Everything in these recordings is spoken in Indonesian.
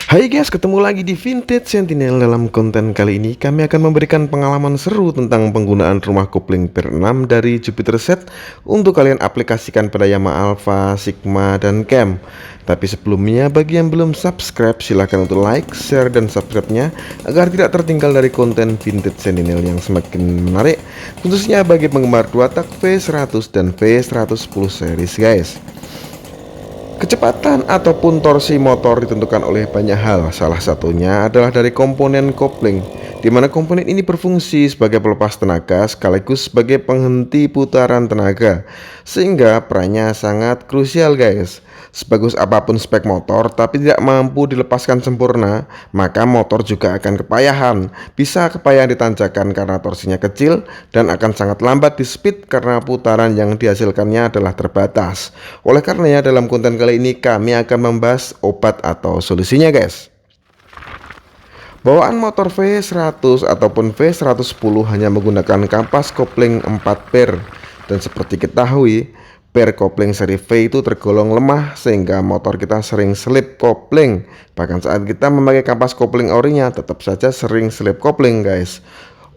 Hai guys, ketemu lagi di Vintage Sentinel. Dalam konten kali ini kami akan memberikan pengalaman seru tentang penggunaan rumah kopling per 6 dari Jupiter Set untuk kalian aplikasikan pada Yamaha Alpha, Sigma, dan Cam. Tapi sebelumnya, bagi yang belum subscribe, silahkan untuk like, share, dan subscribe-nya agar tidak tertinggal dari konten Vintage Sentinel yang semakin menarik, khususnya bagi penggemar 2 tak V100 dan V110 series guys. Kecepatan ataupun torsi motor ditentukan oleh banyak hal. Salah satunya adalah dari komponen kopling, di mana komponen ini berfungsi sebagai pelepas tenaga sekaligus sebagai penghenti putaran tenaga, sehingga perannya sangat krusial guys. Sebagus apapun spek motor tapi tidak mampu dilepaskan sempurna, maka motor juga akan kepayahan. Bisa kepayahan ditanjakan karena torsinya kecil dan akan sangat lambat di speed karena putaran yang dihasilkannya adalah terbatas. Oleh karenanya dalam konten kali ini kami akan membahas obat atau solusinya guys. Bawaan motor V100 ataupun V110 hanya menggunakan kampas kopling 4 per, dan seperti ketahui, per kopling seri V itu tergolong lemah sehingga motor kita sering slip kopling. Bahkan saat kita memakai kampas kopling orinya tetap saja sering slip kopling guys.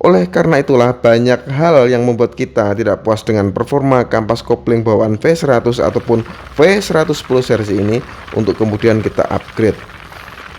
Oleh karena itulah banyak hal yang membuat kita tidak puas dengan performa kampas kopling bawaan V100 ataupun V110 series ini untuk kemudian kita upgrade.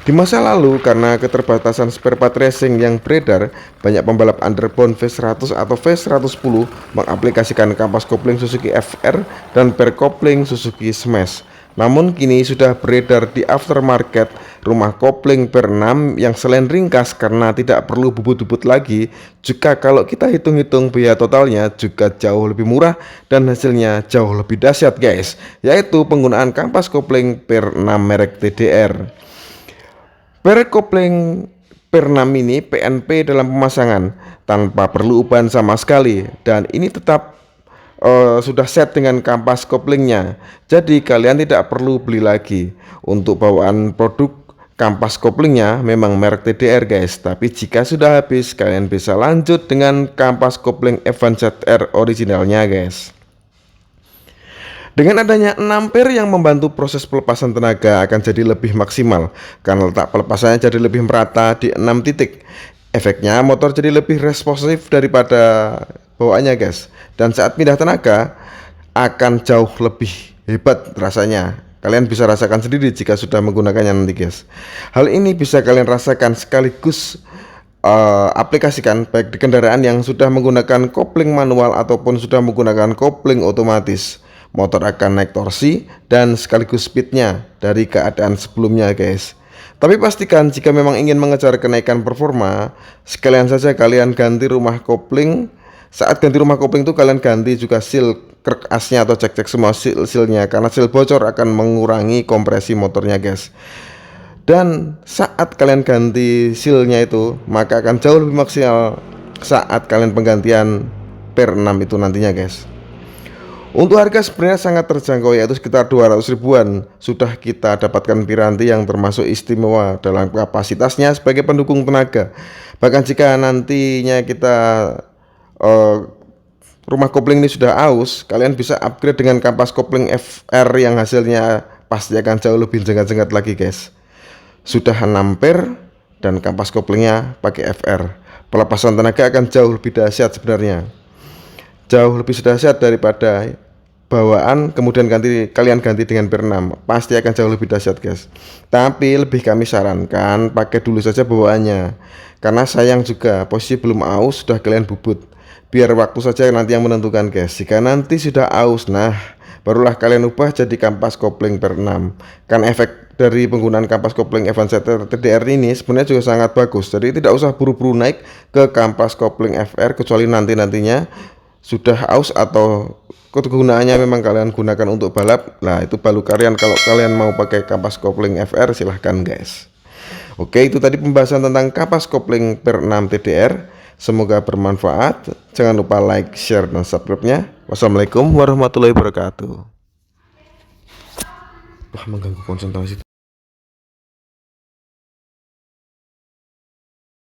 Di masa lalu, karena keterbatasan spare part racing yang beredar, banyak pembalap underbone V100 atau V110 mengaplikasikan kampas kopling Suzuki FR dan per kopling Suzuki Smash. Namun kini sudah beredar di aftermarket rumah kopling per 6 yang selain ringkas karena tidak perlu bubut-bubut lagi, juga kalau kita hitung-hitung biaya totalnya juga jauh lebih murah dan hasilnya jauh lebih dahsyat guys, yaitu penggunaan kampas kopling per 6 merek TDR. Per kopling per 6 ini PNP dalam pemasangan tanpa perlu ubahan sama sekali, dan ini tetap sudah set dengan kampas koplingnya, jadi kalian tidak perlu beli lagi. Untuk bawaan produk kampas koplingnya memang merek TDR guys, tapi jika sudah habis kalian bisa lanjut dengan kampas kopling Evans ZR originalnya guys. Dengan adanya 6 ampere yang membantu proses pelepasan tenaga akan jadi lebih maksimal karena letak pelepasannya jadi lebih merata di 6 titik. Efeknya motor jadi lebih responsif daripada bawaannya guys, dan saat pindah tenaga akan jauh lebih hebat rasanya. Kalian bisa rasakan sendiri jika sudah menggunakannya nanti guys. Hal ini bisa kalian rasakan sekaligus aplikasikan baik di kendaraan yang sudah menggunakan kopling manual ataupun sudah menggunakan kopling otomatis. Motor akan naik torsi dan sekaligus speednya dari keadaan sebelumnya guys. Tapi pastikan jika memang ingin mengejar kenaikan performa, sekalian saja kalian ganti rumah kopling. Saat ganti rumah kopling itu kalian ganti juga seal krek asnya atau cek-cek semua seal-sealnya, karena seal bocor akan mengurangi kompresi motornya guys. Dan saat kalian ganti sealnya itu, maka akan jauh lebih maksimal saat kalian penggantian per 6 itu nantinya guys. Untuk harga sebenarnya sangat terjangkau, yaitu sekitar 200 ribuan. Sudah kita dapatkan piranti yang termasuk istimewa dalam kapasitasnya sebagai pendukung tenaga. Bahkan jika nantinya kita rumah kopling ini sudah aus, kalian bisa upgrade dengan kampas kopling FR yang hasilnya pasti akan jauh lebih jenggat-jenggat lagi guys. Sudah 6 ampere dan kampas koplingnya pakai FR. Pelepasan tenaga akan jauh lebih dahsyat sebenarnya. Jauh lebih dahsyat daripada bawaan kemudian kalian ganti dengan per 6, pasti akan jauh lebih dahsyat guys. Tapi lebih kami sarankan pakai dulu saja bawaannya, karena sayang juga posisi belum aus sudah kalian bubut. Biar waktu saja nanti yang menentukan guys. Jika nanti sudah aus, nah barulah kalian ubah jadi kampas kopling per 6. Kan efek dari penggunaan kampas kopling Evans ZR TDR ini sebenarnya juga sangat bagus. Jadi tidak usah buru-buru naik ke kampas kopling FR kecuali nantinya sudah aus atau kegunaannya memang kalian gunakan untuk balap. Nah itu baru kalian, kalau kalian mau pakai kampas kopling FR silahkan guys. Oke, itu tadi pembahasan tentang kampas kopling per 6 TDR. Semoga bermanfaat. Jangan lupa like, share, dan subscribe-nya. Wassalamualaikum warahmatullahi wabarakatuh. Wah, mengganggu konsentrasi.